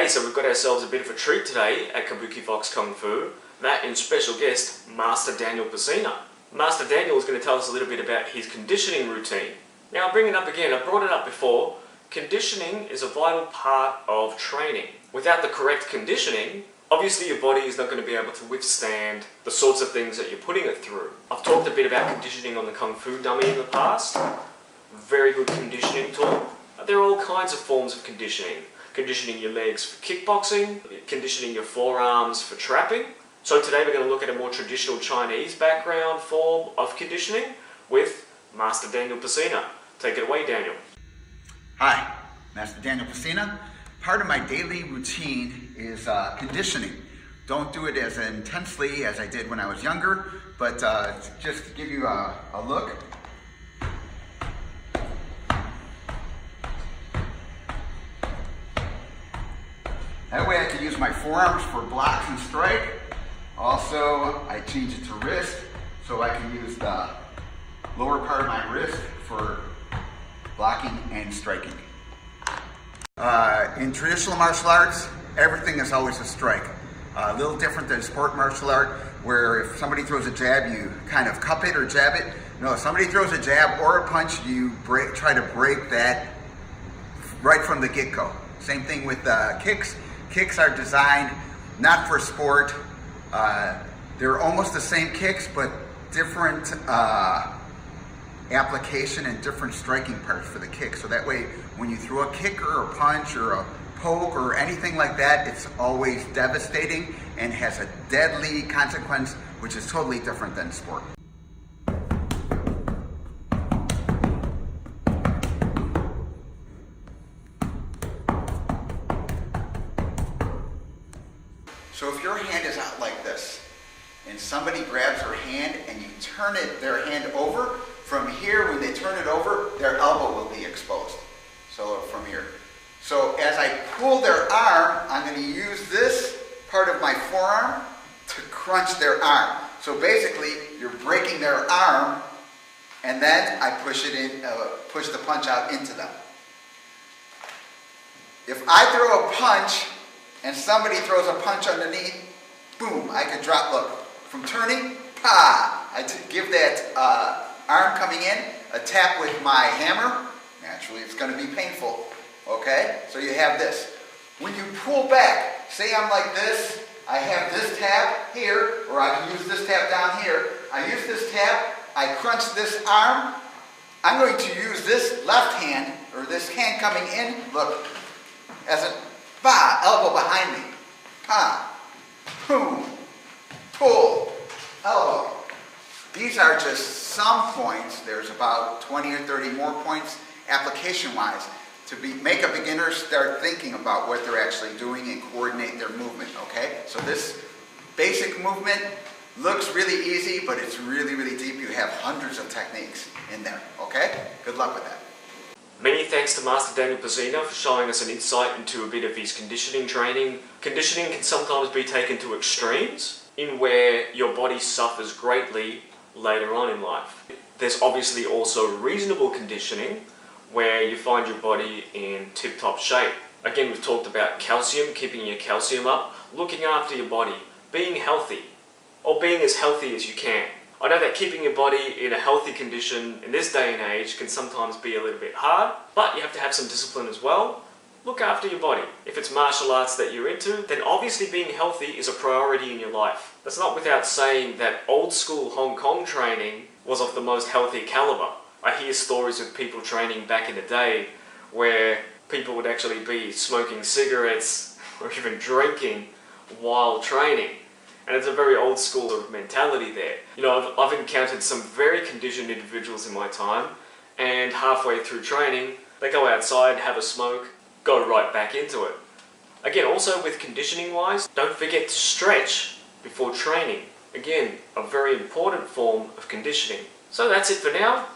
Okay, so we've got ourselves a bit of a treat today at Kabuki Fox Kung Fu. That and special guest, Master Daniel Pesina. Master Daniel is going to tell us a little bit about his conditioning routine. Now I'll bring it up again, I brought it up before. Conditioning is a vital part of training. Without the correct conditioning, obviously your body is not going to be able to withstand the sorts of things that you're putting it through. I've talked a bit about conditioning on the Kung Fu Dummy in the past. Very good conditioning tool. There are all kinds of forms of conditioning. Conditioning your legs for kickboxing, conditioning your forearms for trapping. So today we're going to look at a more traditional Chinese background form of conditioning with Master Daniel Pesina. Take it away, Daniel. Hi, Master Daniel Pesina. Part of my daily routine is conditioning. Don't do it as intensely as I did when I was younger, but just to give you a look. That way I can use my forearms for blocks and strike. Also, I change it to wrist, so I can use the lower part of my wrist for blocking and striking. In traditional martial arts, everything is always a strike. A little different than sport martial art, where if somebody throws a jab, you kind of cup it or jab it. No, if somebody throws a jab or a punch, you try to break that right from the get-go. Same thing with kicks. Kicks are designed not for sport. They're almost the same kicks, but different application and different striking parts for the kick. So that way, when you throw a kick or a punch or a poke or anything like that, it's always devastating and has a deadly consequence, which is totally different than sport. So if your hand is out like this, and somebody grabs her hand and you turn their hand over, from here, when they turn it over, their elbow will be exposed. So from here. So as I pull their arm, I'm going to use this part of my forearm to crunch their arm. So basically, you're breaking their arm, and then I push it in, push the punch out into them. If I throw a punch, and somebody throws a punch underneath, boom, I could drop, look, from turning, pa! I give that arm coming in, a tap with my hammer, naturally it's going to be painful, okay? So you have this. When you pull back, say I'm like this, I have this tap here, or I can use this tap down here. I use this tap, I crunch this arm, I'm going to use this left hand, or this hand coming in, look, as a elbow behind me. Pa, boom, pull, elbow. These are just some points. There's about 20 or 30 more points application-wise to make a beginner start thinking about what they're actually doing and coordinate their movement, okay? So this basic movement looks really easy, but it's really, really deep. You have hundreds of techniques in there, okay? Good luck with that. Many thanks to Master Daniel Pesina for showing us an insight into a bit of his conditioning training. Conditioning can sometimes be taken to extremes, in where your body suffers greatly later on in life. There's obviously also reasonable conditioning, where you find your body in tip-top shape. Again, we've talked about calcium, keeping your calcium up, looking after your body, being healthy, or being as healthy as you can. I know that keeping your body in a healthy condition in this day and age can sometimes be a little bit hard, but you have to have some discipline as well. Look after your body. If it's martial arts that you're into, then obviously being healthy is a priority in your life. That's not without saying that old school Hong Kong training was of the most healthy caliber. I hear stories of people training back in the day where people would actually be smoking cigarettes or even drinking while training. And it's a very old school sort of mentality there. You know, I've encountered some very conditioned individuals in my time, and halfway through training, they go outside, have a smoke, go right back into it. Again, also with conditioning wise, don't forget to stretch before training. Again, a very important form of conditioning. So that's it for now.